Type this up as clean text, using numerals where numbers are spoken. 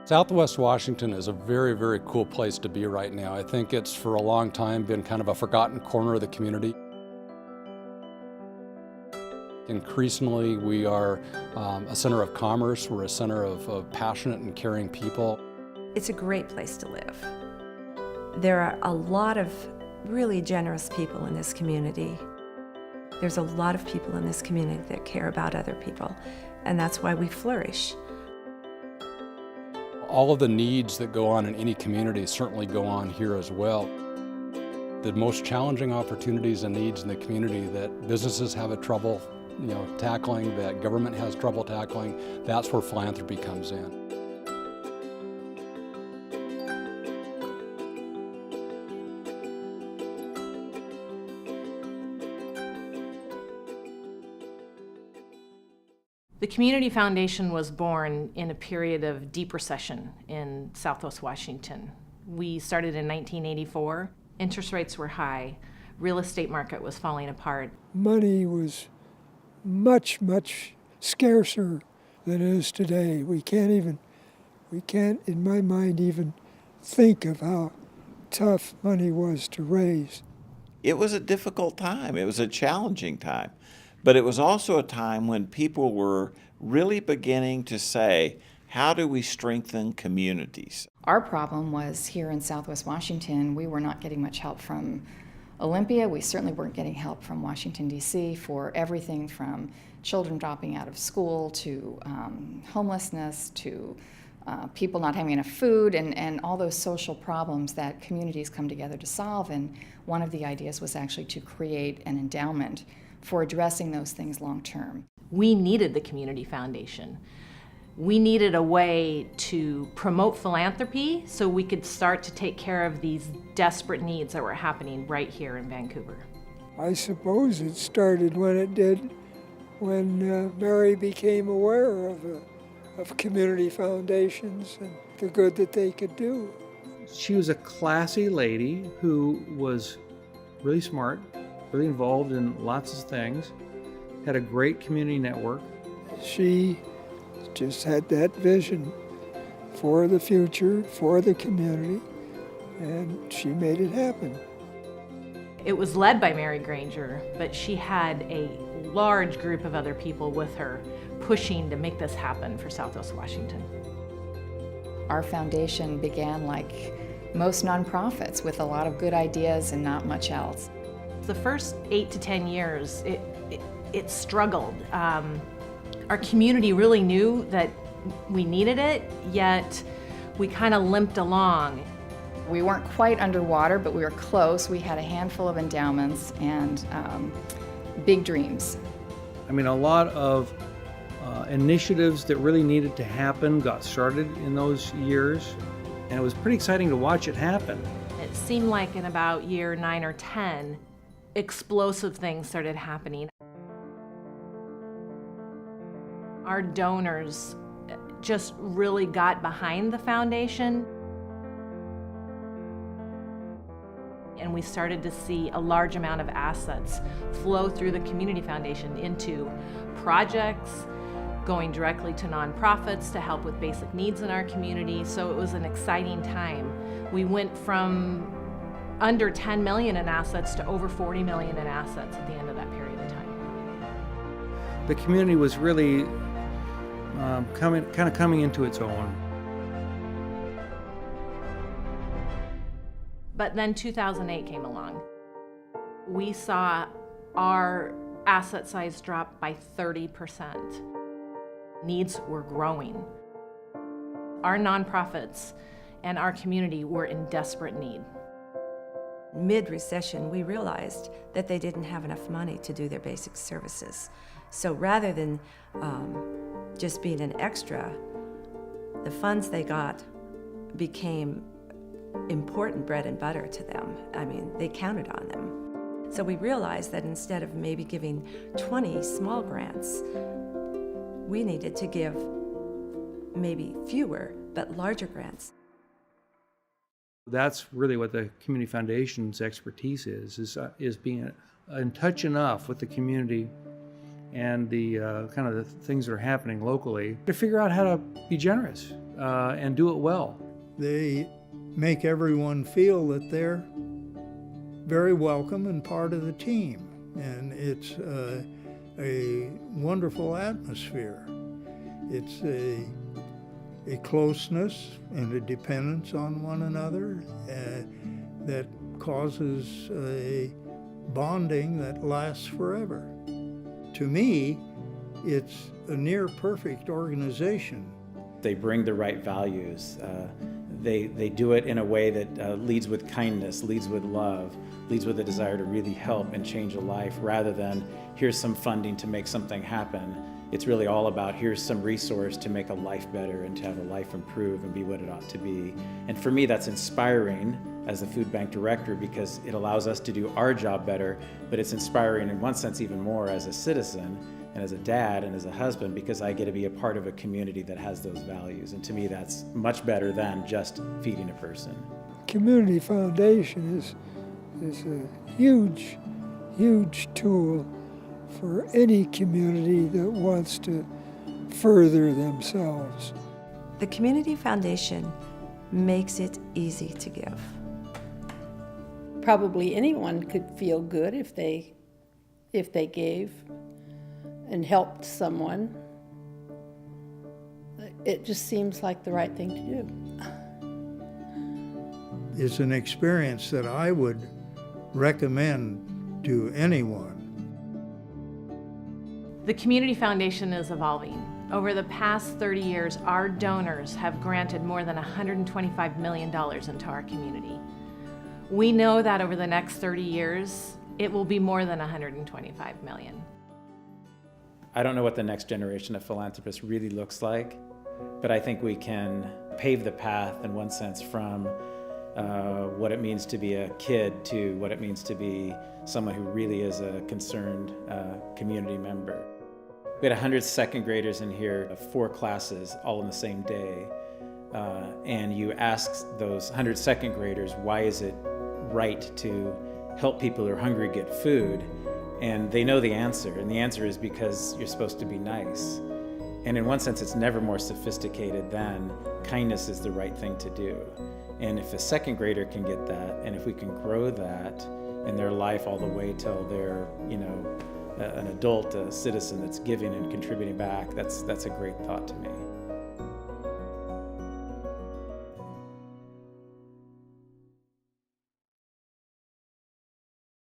Southwest Washington is a very, very cool place to be right now. I think it's for a long time been kind of a forgotten corner of the community. Increasingly, we are a center of commerce. We're a center of passionate and caring people. It's a great place to live. There are a lot of really generous people in this community. There's a lot of people in this community that care about other people, and that's why we flourish. All of the needs that go on in any community certainly go on here as well. The most challenging opportunities and needs in the community that businesses have trouble tackling, that government has trouble tackling, that's where philanthropy comes in. The Community Foundation was born in a period of deep recession in Southwest Washington. We started in 1984. Interest rates were high. Real estate market was falling apart. Money was much, much scarcer than it is today. We can't, in my mind, even think of how tough money was to raise. It was a difficult time. It was a challenging time. But it was also a time when people were really beginning to say, how do we strengthen communities? Our problem was here in Southwest Washington, we were not getting much help from Olympia. We certainly weren't getting help from Washington, D.C. for everything from children dropping out of school to homelessness to people not having enough food and all those social problems that communities come together to solve. And one of the ideas was actually to create an endowment for addressing those things long term. We needed the Community Foundation. We needed a way to promote philanthropy so we could start to take care of these desperate needs that were happening right here in Vancouver. I suppose it started when it did, when Mary became aware of community foundations and the good that they could do. She was a classy lady who was really smart, really involved in lots of things, had a great community network. She just had that vision for the future, for the community, and she made it happen. It was led by Mary Granger, but she had a large group of other people with her pushing to make this happen for Southwest Washington. Our foundation began like most nonprofits with a lot of good ideas and not much else. The first 8 to 10 years, it struggled. Our community really knew that we needed it, yet we kind of limped along. We weren't quite underwater, but we were close. We had a handful of endowments and big dreams. I mean, a lot of initiatives that really needed to happen got started in those years, and it was pretty exciting to watch it happen. It seemed like in about year 9 or 10, explosive things started happening. Our donors just really got behind the foundation, and we started to see a large amount of assets flow through the Community Foundation into projects, going directly to nonprofits to help with basic needs in our community. So it was an exciting time. We went from under 10 million in assets to over 40 million in assets at the end of that period of time. The community was really coming into its own. But then 2008 came along. We saw our asset size drop by 30%. Needs were growing. Our nonprofits and our community were in desperate need. Mid-recession, we realized that they didn't have enough money to do their basic services. So rather than just being an extra, the funds they got became important bread and butter to them. I mean, they counted on them. So we realized that instead of maybe giving 20 small grants, we needed to give maybe fewer but larger grants. That's really what the Community Foundation's expertise is being in touch enough with the community and the kind of the things that are happening locally to figure out how to be generous and do it well. They make everyone feel that they're very welcome and part of the team. And it's a wonderful atmosphere. It's a closeness and a dependence on one another that causes a bonding that lasts forever. To me, it's a near perfect organization. They bring the right values. They do it in a way that leads with kindness, leads with love, leads with a desire to really help and change a life, rather than here's some funding to make something happen. It's really all about here's some resource to make a life better and to have a life improve and be what it ought to be. And for me, that's inspiring as the food bank director, because it allows us to do our job better, but it's inspiring in one sense even more as a citizen and as a dad and as a husband, because I get to be a part of a community that has those values. And to me, that's much better than just feeding a person. Community foundation is a huge, huge tool for any community that wants to further themselves. The Community Foundation makes it easy to give. Probably anyone could feel good if they gave and helped someone. It just seems like the right thing to do. It's an experience that I would recommend to anyone. The Community Foundation is evolving. Over the past 30 years, our donors have granted more than $125 million into our community. We know that over the next 30 years, it will be more than $125 million. I don't know what the next generation of philanthropists really looks like, but I think we can pave the path in one sense from what it means to be a kid to what it means to be someone who really is a concerned community member. We had 100 second graders in here, 4 classes all in the same day, and you ask those 100 second graders, why is it right to help people who are hungry get food? And they know the answer, and the answer is because you're supposed to be nice. And in one sense, it's never more sophisticated than kindness is the right thing to do. And if a second grader can get that, and if we can grow that in their life all the way till they're, an adult, a citizen that's giving and contributing back, that's a great thought to me.